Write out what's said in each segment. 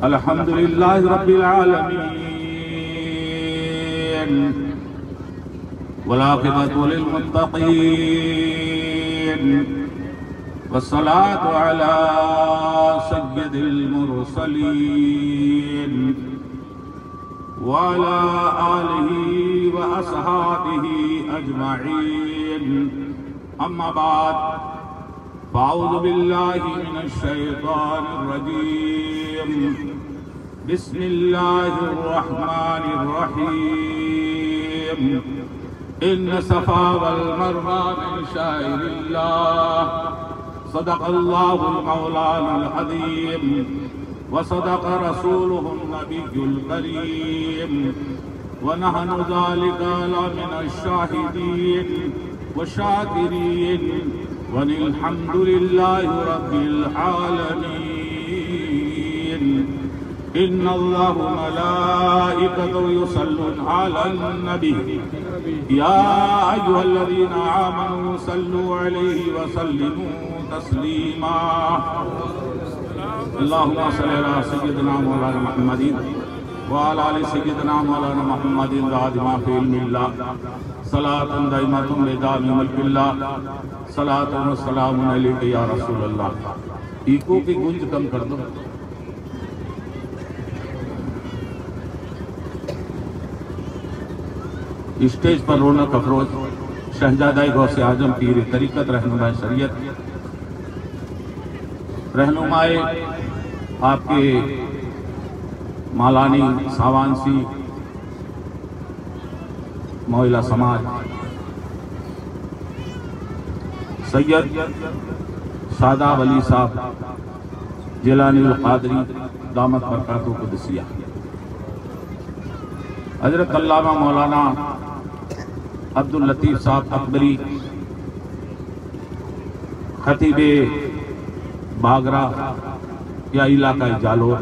الحمدللہ رب العالمین والعاقبۃ للمتقین والصلاة علی سید المرسلین وعلى آلہ واصحابہ اجمعین اما بعد فاعوذ باللہ من الشیطان الرجیم بسم اللہ الرحمن الرحیم ان صفا والمروہ من شعائر اللہ صدق اللہ المولانا العظیم وصدق رسوله النبي الكريم ونحن ذلك لمن الشاهدين والشاكرين والحمد لله رب العالمين إن الله ملائكته يصلون على النبي يا أيها الذين آمنوا صلوا عليه وسلموا تسليما اللهم صل على سيدنا مولانا محمد وعلى آل سيدنا مولانا محمد دائما في علم الله صلاة دائمة لدام ملك الله صلاة والسلام عليك يا رسول الله ایکو کی گنج کم کر دو اسٹیج پر رونق افروز شہزادہ غوث اعظم پیر طریقت رہنما شریعت رہنمائے آپ کے مالانی ساوانسی موئلہ سماج سید شاداب علی صاحب جیلانی القادری دامت برکاتہ قدسیہ حضرت علامہ مولانا عبداللطیف صاحب اکبری خطیب باگرا یا علاقہ جالور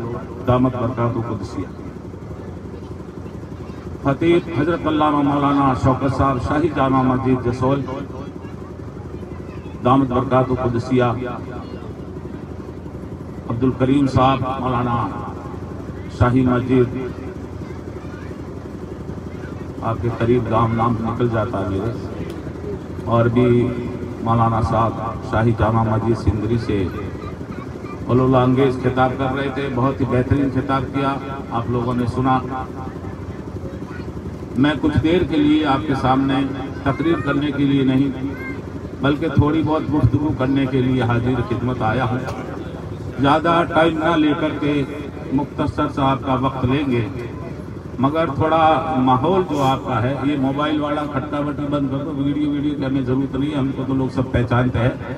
دامت برکاتہ قدسیہ خطیب حضرت علامہ مولانا شوکت صاحب شاہی جامع مسجد جسول دامت برکاتہ قدسیہ عبدالکریم صاحب مولانا شاہی مسجد آپ کے قریب نام نکل جاتا ہے میرے اور بھی مولانا صاحب شاہی جامع مسجد سندری سے علولہ انگیز خطاب کر رہے تھے بہت ہی بہترین خطاب کیا آپ لوگوں نے سنا میں کچھ دیر کے لیے آپ کے سامنے تقریر کرنے کے لیے نہیں بلکہ تھوڑی بہت گفتگو کرنے کے لیے حاضر خدمت آیا ہوں زیادہ ٹائم نہ لے کر کے مختصر سا آپ کا وقت لیں گے مگر تھوڑا ماحول جو آپ کا ہے یہ موبائل والا کھٹا بٹی بند کر دو ویڈیو کی ہمیں ضرورت نہیں ہے ہم کو تو لوگ سب پہچانتے ہیں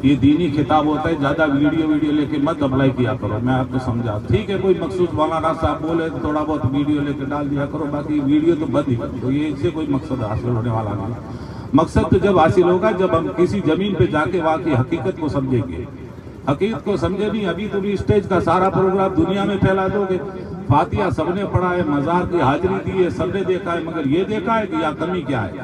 یہ دینی خطاب ہوتا ہے زیادہ ویڈیو لے کے مت اپلائی کیا کرو میں آپ کو سمجھا ٹھیک ہے کوئی مخصوص مولانا صاحب بولے تو تھوڑا بہت ویڈیو لے کے ڈال دیا کرو باقی ویڈیو تو بند ہی تو یہ اس سے کوئی مقصد حاصل ہونے والا نہیں مقصد تو جب حاصل ہوگا جب ہم کسی زمین پہ جا کے وہاں کی حقیقت کو سمجھیں گے حقیقت کو سمجھے نہیں ابھی تو بھی اسٹیج کا سارا پروگرام دنیا میں پھیلا دو گے فاتحہ سب نے پڑھا ہے مزار کی حاضری دی ہے سب نے دیکھا ہے مگر یہ دیکھا ہے کہ یا کمی کیا ہے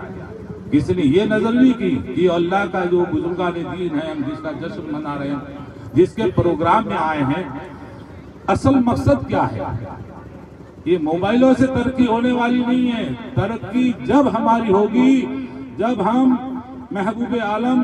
کسی نے یہ نظر نہیں کی کہ اللہ کا جو بزرگان دین ہے ہم جس کا جشن منا رہے ہیں جس کے پروگرام میں آئے ہیں اصل مقصد کیا ہے یہ موبائلوں سے ترقی ہونے والی نہیں ہے ترقی جب ہماری ہوگی جب ہم محبوب عالم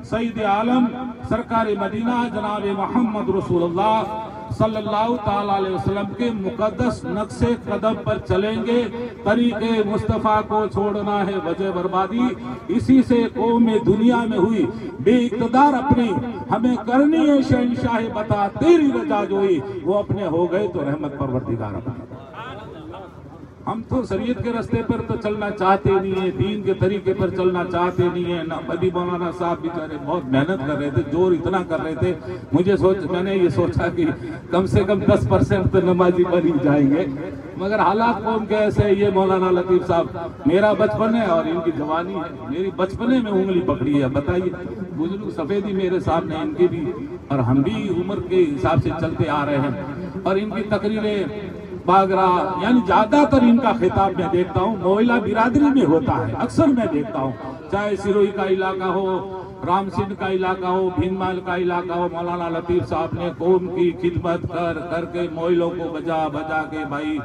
سید عالم سرکار مدینہ جناب محمد رسول اللہ صلی اللہ تعالیٰ علیہ وسلم کے مقدس نقش قدم پر چلیں گے طریق مصطفیٰ کو چھوڑنا ہے وجہ بربادی اسی سے قوم دنیا میں ہوئی بے اقتدار اپنی ہمیں کرنی ہے شہنشاہ بتا تیری رجا جوئی وہ اپنے ہو گئے تو رحمت پروردگار اپنے ہم تو شریعت کے رستے پر تو چلنا چاہتے نہیں ہیں دین کے طریقے پر چلنا چاہتے نہیں ہیں ابھی مولانا صاحب بیچارے بہت محنت کر رہے تھے زور اتنا کر رہے تھے میں نے یہ سوچا کہ کم سے کم 10% تو نمازی بن ہی جائیں گے مگر حالات قوم کے ایسے یہ مولانا لطیف صاحب میرا بچپن ہے اور ان کی جوانی ہے میری بچپنے میں انگلی پکڑی ہے بتائیے بزرگ سفیدی میرے سامنے ان کی بھی اور ہم بھی عمر کے حساب سے چلتے آ رہے ہیں اور ان کی تقریریں باگرا، یعنی زیادہ تر ان کا خطاب میں دیکھتا ہوں موئلہ برادری میں ہوتا ہے، اکثر میں دیکھتا ہوں، چاہے سروئی کا علاقہ ہو، رام سنگھ کا علاقہ ہو، بھینمال کا علاقہ ہو، مولانا لطیف صاحب نے قوم کی خدمت کر کے موئلوں کو بجا کے بھائی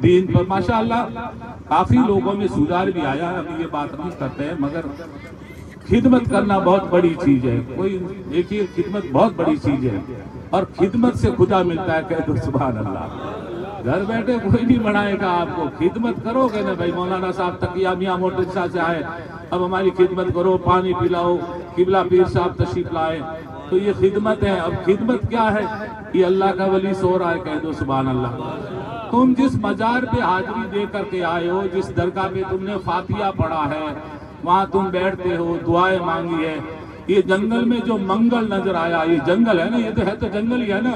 دین پر ماشاءاللہ کافی لوگوں میں سدھار بھی آیا ہے، ابھی یہ بات نہیں کرتے ہیں، مگر خدمت کرنا بہت بڑی چیز ہے، کوئی دیکھیے خدمت بہت بڑی چیز ہے، اور خدمت سے خدا ملتا ہے، کہہ دو سبحان اللہ۔ گھر بیٹھے کوئی نہیں بنائے گا آپ کو، خدمت کرو گے نا بھائی، مولانا صاحب تقیہ میاں موٹر شاہ سے آئے، اب ہماری خدمت کرو، پانی پلاؤ، قبلہ پیر صاحب تشریف لائے، تو یہ خدمت ہے۔ اب خدمت کیا ہے؟ یہ اللہ کا ولی سو رہا ہے، کہہ دو سبحان اللہ۔ تم جس مزار پہ حاضری دے کر کے آئے ہو، جس درگاہ پہ تم نے فاتحہ پڑھا ہے، وہاں تم بیٹھتے ہو، دعائیں مانگی ہے، یہ جنگل میں جو منگل نظر آیا، یہ جنگل ہے نا، یہ تو ہے تو جنگل ہی ہے نا،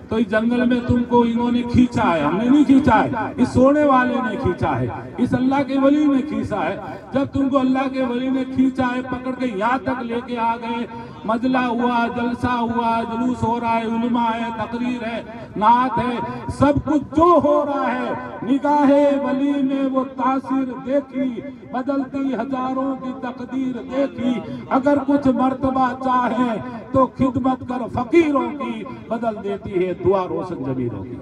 تو اس جنگل میں تم کو انہوں نے کھینچا ہے، ہم نے نہیں کھینچا ہے، اس سونے والے نے کھینچا ہے، اس اللہ کے ولی نے کھینچا ہے۔ جب تم کو اللہ کے ولی نے کھینچا ہے، پکڑ کے یہاں تک لے کے آ گئے، مجلہ ہوا، جلسہ ہوا، جلوس ہو رہا ہے، علماء ہے، تقریر ہے، نعت ہے، سب کچھ جو ہو رہا ہے، نگاہ ولی نے وہ تاثیر دیکھی، بدلتی ہزاروں کی تقدیر دیکھی، اگر کچھ مرتبہ چاہے تو خدمت کر فقیروں کی، بدل دیتی ہے دعا روشن ضمیروں کی۔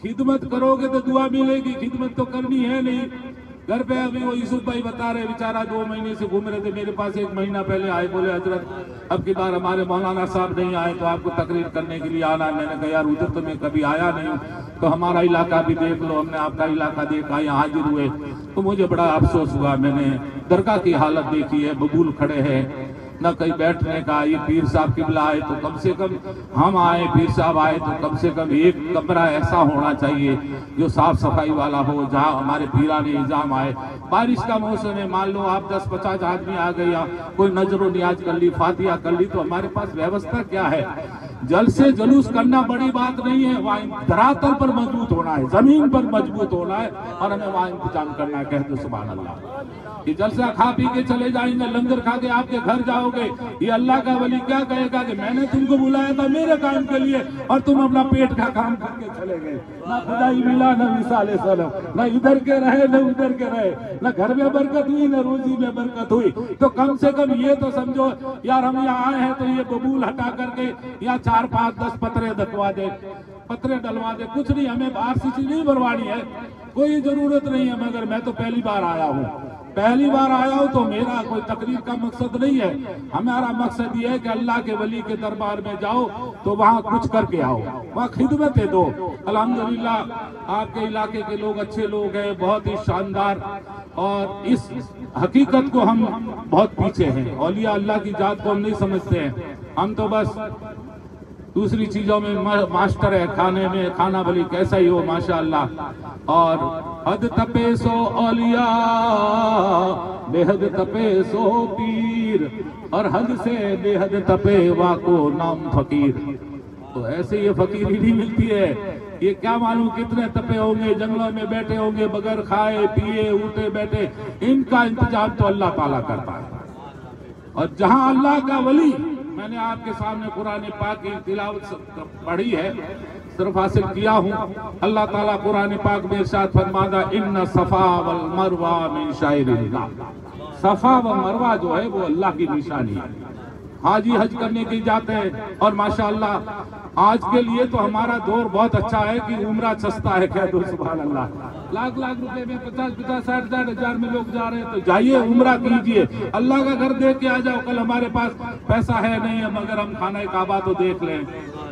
خدمت کرو گے تو دعا ملے گی، خدمت تو کرنی ہے نہیں۔ گھر پہ ابھی وہ یوسف بھائی بتا رہے بیچارہ 2 مہینے سے گھوم رہے تھے، میرے پاس 1 مہینہ پہلے آئے، بولے حضرت اب کی بار ہمارے مولانا صاحب نہیں آئے تو آپ کو تقریر کرنے کے لیے آنا ہے۔ میں نے کہا یار ادھر تو میں کبھی آیا نہیں، تو ہمارا علاقہ بھی دیکھ لو، ہم نے آپ کا علاقہ دیکھا، یہاں حاضر ہوئے، تو مجھے بڑا افسوس ہوا۔ میں نے درگاہ کی حالت دیکھی ہے، ببول کھڑے ہیں، نہ کہیں بیٹھنے کا، یہ پیر صاحب قبلہ آئے تو کم سے کم ہم آئے، پیر صاحب آئے تو کم سے کم ایک کمرہ ایسا ہونا چاہیے جو صاف صفائی والا ہو، جہاں ہمارے پیرانے نظام آئے۔ بارش کا موسم ہے، مان لو آپ 10-50 آدمی آ گئے، یا کوئی نظر و نیاز کر لی، فاتحہ کر لی، تو ہمارے پاس ویوستھا کیا ہے؟ جلسے جلوس کرنا بڑی بات نہیں ہے، وہاں دھراتل پر مضبوط ہونا ہے، زمین پر مضبوط ہونا ہے، اور ہمیں وہاں انتظام کرنا ہے، کہہ دو سبحان اللہ۔ یہ جلسہ کھا پی کے چلے جائیں گے، لنگر کھا کے آپ کے گھر جاؤ گے، یہ اللہ کا ولی کیا کہے گا کہ میں نے تم کو بلایا تھا میرے کام کے لیے، اور تم اپنا پیٹ کا کام کر کے چلے گئے۔ نہ خدائی ملا، نہ عیسیٰ علیہ السلام، نہ ادھر کے رہے نہ ادھر کے رہے، نہ گھر میں برکت ہوئی نہ روزی میں برکت ہوئی۔ تو کم سے کم یہ تو سمجھو یار ہم یہاں آئے ہیں تو یہ ببول ہٹا کر کے یا 4-5-10 پترے دکھوا دے، پترے ڈلوا دے، کچھ نہیں، ہمیں باہر سے چیز نہیں بھروانی ہے، کوئی ضرورت نہیں ہے۔ مگر میں تو پہلی بار آیا ہوں، تو میرا کوئی تقریر کا مقصد نہیں ہے، ہمارا مقصد یہ ہے کہ اللہ کے ولی کے دربار میں جاؤ تو وہاں کچھ کر کے آؤ، وہاں خدمتیں دو۔ الحمدللہ آپ کے علاقے کے لوگ اچھے لوگ ہیں، بہت ہی شاندار، اور اس حقیقت کو ہم بہت پیچھے ہیں، اولیاء اللہ کی ذات کو ہم نہیں سمجھتے ہیں، ہم تو بس دوسری چیزوں میں ماسٹر ہے، کھانے میں کھانا بھلی کیسا ہی ہو ماشاءاللہ۔ اور حد تپے سو اولیاء، بے حد تپے سو پیر، اور حد سے بے حد تپے واکو نام فقیر۔ تو ایسے یہ فقیری نہیں ملتی ہے، یہ کیا معلوم کتنے تپے ہوں گے، جنگلوں میں بیٹھے ہوں گے بغیر کھائے پیے اٹھے بیٹھے، ان کا انتظام تو اللہ تعالیٰ کرتا ہے۔ اور جہاں اللہ کا ولی، میں نے آپ کے سامنے قرآن پاک کی تلاوت پڑھی ہے، صرف حاصل کیا ہوں، اللہ تعالیٰ قرآن پاک میں ارشاد فرماتا ان صفا والمروہ من شعائر اللہ۔ صفا و مروہ جو ہے وہ اللہ کی نشانی ہے۔ حاجی حج کرنے کے جاتے ہیں، اور ماشاءاللہ آج کے لیے تو ہمارا دور بہت اچھا ہے کہ عمرہ سستا ہے، کہہ دو سبحان اللہ۔ لاکھ روپے میں 50-50 60 ہزار میں لوگ جا رہے ہیں، تو جائیے عمرہ کیجئے، اللہ کا گھر دیکھ کے آ جاؤ۔ کل ہمارے پاس پیسہ ہے نہیں ہے، مگر ہم خانہ کعبہ تو دیکھ لیں،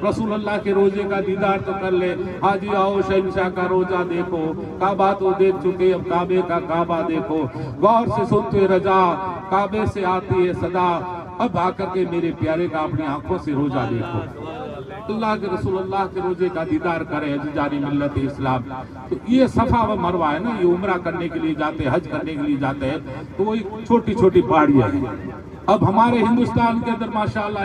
رسول اللہ کے روزے کا دیدار تو کر لے، حاجی آؤ شہنشاہ کا روزہ دیکھو، کعبہ تو دیکھ چکے، اب کعبے کا کعبہ دیکھو، غور سے سنتے رجا، کعبے سے آتی ہے صدا، اب آ کر کے میرے پیارے کا اپنی آنکھوں سے روزہ دیکھو، اللہ کے رسول اللہ کے روزے کا دیدار کرے، حج جاری ملت اسلام۔ تو یہ صفا و مروہ ہے نا، یہ عمرہ کرنے کے لیے جاتے ہیں، حج کرنے کے لیے جاتے ہیں، تو وہی چھوٹی چھوٹی پہاڑیاں ہیں۔ اب ہمارے ہندوستان کے اندر ماشاءاللہ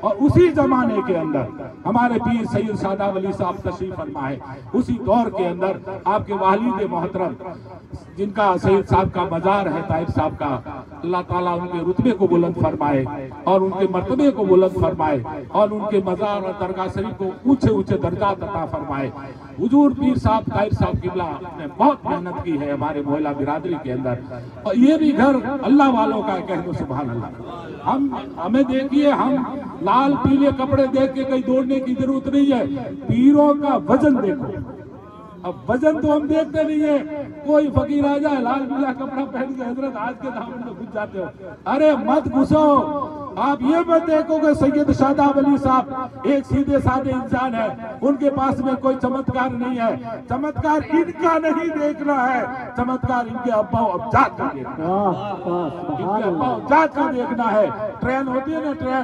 اور اسی زمانے کے اندر ہمارے پیر سید سادہ ولی صاحب تشریف فرما ہے، اسی دور کے اندر آپ کے والد محترم جن کا سید صاحب کا مزار ہے طاہر صاحب کا، اللہ تعالیٰ ان کے رتبے کو بلند فرمائے اور ان کے مرتبے کو بلند فرمائے اور ان کے مزار اور درگاہ شریف کو اونچے اونچے درجات عطا فرمائے۔ حضور پیر صاحب طاہر صاحب قبلہ نے بہت محنت کی ہے ہمارے محلہ برادری کے اندر، اور یہ بھی گھر اللہ والوں کا ہے، کہہ دو سبحان اللہ۔ ہمیں دیکھیے، ہم لال پیلے کپڑے دیکھ کے کہیں دوڑنے کی ضرورت نہیں ہے، پیروں کا وزن دیکھو۔ اب وزن تو ہم دیکھتے نہیں ہے، کوئی فقیر آ جائے لال پیلا کپڑا پہن کے حضرت آج کے دامن میں گھس جاتے ہو، ارے مت گھسو۔ آپ یہ مت دیکھو کہ سید شاداب ولی صاحب ایک سیدھے سادے انسان ہے، ان کے پاس میں کوئی چمتکار نہیں ہے، چمتکار ان کا نہیں دیکھنا ہے، چمتکار ان کے ابا و اجداد کا دیکھنا ہے، ان کے ابا و اجداد کا دیکھنا ہے۔ ٹرین ہوتی ہے نا،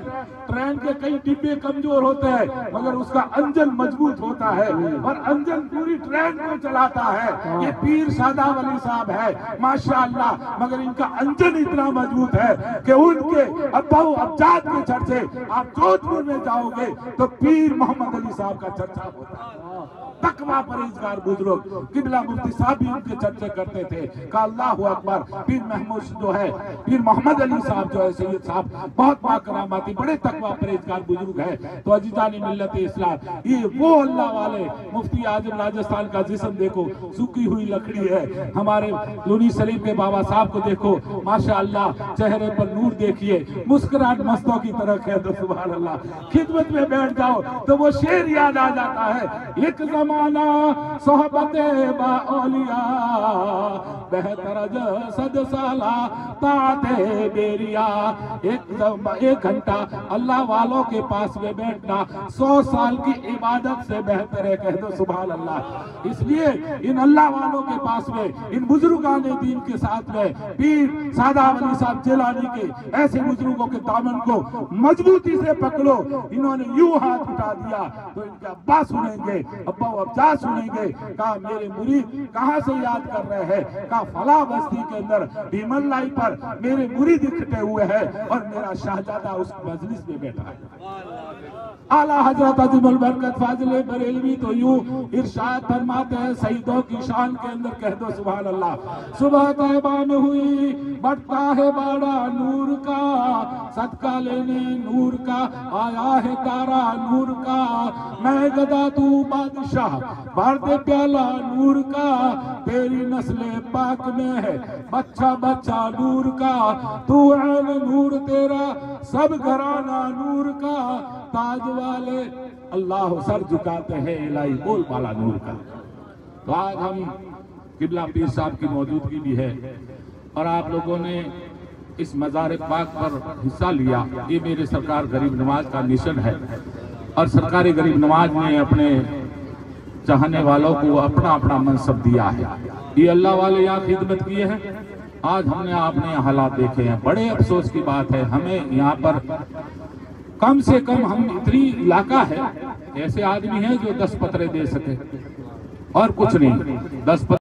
ٹرین کے کئی ڈبے کمزور ہوتے ہیں مگر اس کا انجن مضبوط ہوتا ہے، اور انجن پوری ٹرین کو چلاتا ہے۔ یہ پیر سادہ ولی صاحب ہے ماشاءاللہ، مگر ان کا انجن اتنا مضبوط ہے کہ ان کے ابا و اجداد کے چرچے، آپ جودھ پور میں جاؤ گے تو پیر محمد علی صاحب کا چرچا ہوتا ہے۔ تقویٰ پرہیزگار بزرگ قبلہ مفتی صاحب بھی ان کے چرچے کرتے تھے کہ اللہ اکبر۔ پیر محمود جو ہے، پیر محمد علی صاحب جو ہے سید صاحب بہت باکراماتی، بڑے تقویٰ پرہیزگار بزرگ ہے۔ تو عزیزان ملت اسلام، یہ وہ اللہ والے مفتی اعظم راجستھان کا جسم دیکھو، سوکھی ہوئی لکڑی ہے۔ ہمارے لونی شریف کے بابا صاحب کو دیکھو ماشاءاللہ، چہرے پر نور دیکھیے، مسکراہٹ مستوں کی طرح کہہ دو سبحان اللہ۔ خدمت میں بیٹھ جاؤ تو وہ شعر یاد آ جاتا ہے، ایک زمانہ صحبت با اولیاء بہتر جسد سالہ طاعت بیریا۔ ایک گھنٹہ اللہ والوں کے پاس میں بیٹھنا 100 سال کی عبادت سے بہتر ہے، کہہ دو سبحان اللہ۔ اس لیے ان اللہ والوں کے پاس میں، ان بزرگان دین کے ساتھ میں، پیر سادہ ولی صاحب جیلانی کے ایسے بزرگوں کے دامن کو مضبوطی سے پکڑو۔ انہوں نے یوں ہاتھ اٹھا دیا تو ان کے ابا سنیں گے، ابا و اجداد سنیں گے، کہا میرے مرید کہاں سے یاد کر رہے ہیں، کہا فلاں بستی کے اندر بھیمن لائی پر میرے مرید اکٹھے ہوئے ہیں اور میرا شہزادہ اس مجلس میں بیٹھا ہے۔ اعلیٰ حضرت عظیم البرکت فاضل بریلوی تو یوں ارشاد فرماتے ہیں سیدوں کی شان کے اندر، کہہ دو سبحان اللہ۔ صبح طیبہ میں ہوئی بڑھتا ہے باڑا نور کا، صدقہ لینے نور کا آیا ہے تارا نور کا، میں گدا تو بادشاہ بھر دے پیالہ نور کا، تیری نسل پاک میں ہے بچہ بچہ نور کا، تو عین نور تیرا سب گھرانہ نور کا، تاج والے اللہ سر جھکاتے ہیں الہی بول بالا نور کا۔ تو آج ہم قبلہ پیر صاحب کی موجودگی بھی ہے اور آپ لوگوں نے اس مزار پاک پر حصہ لیا، یہ میرے سرکار غریب نواز کا مشن ہے، اور سرکار غریب نواز نے اپنے چاہنے والوں کو اپنا اپنا منصب دیا ہے۔ یہ اللہ والے یہاں خدمت کیے ہیں، آج ہم نے آپ نے حالات دیکھے ہیں۔ بڑے افسوس کی بات ہے، ہمیں یہاں پر کم سے کم ہم اتنی علاقہ ہے، ایسے آدمی ہیں جو 10 پترے دے سکے اور کچھ نہیں، 10 پترے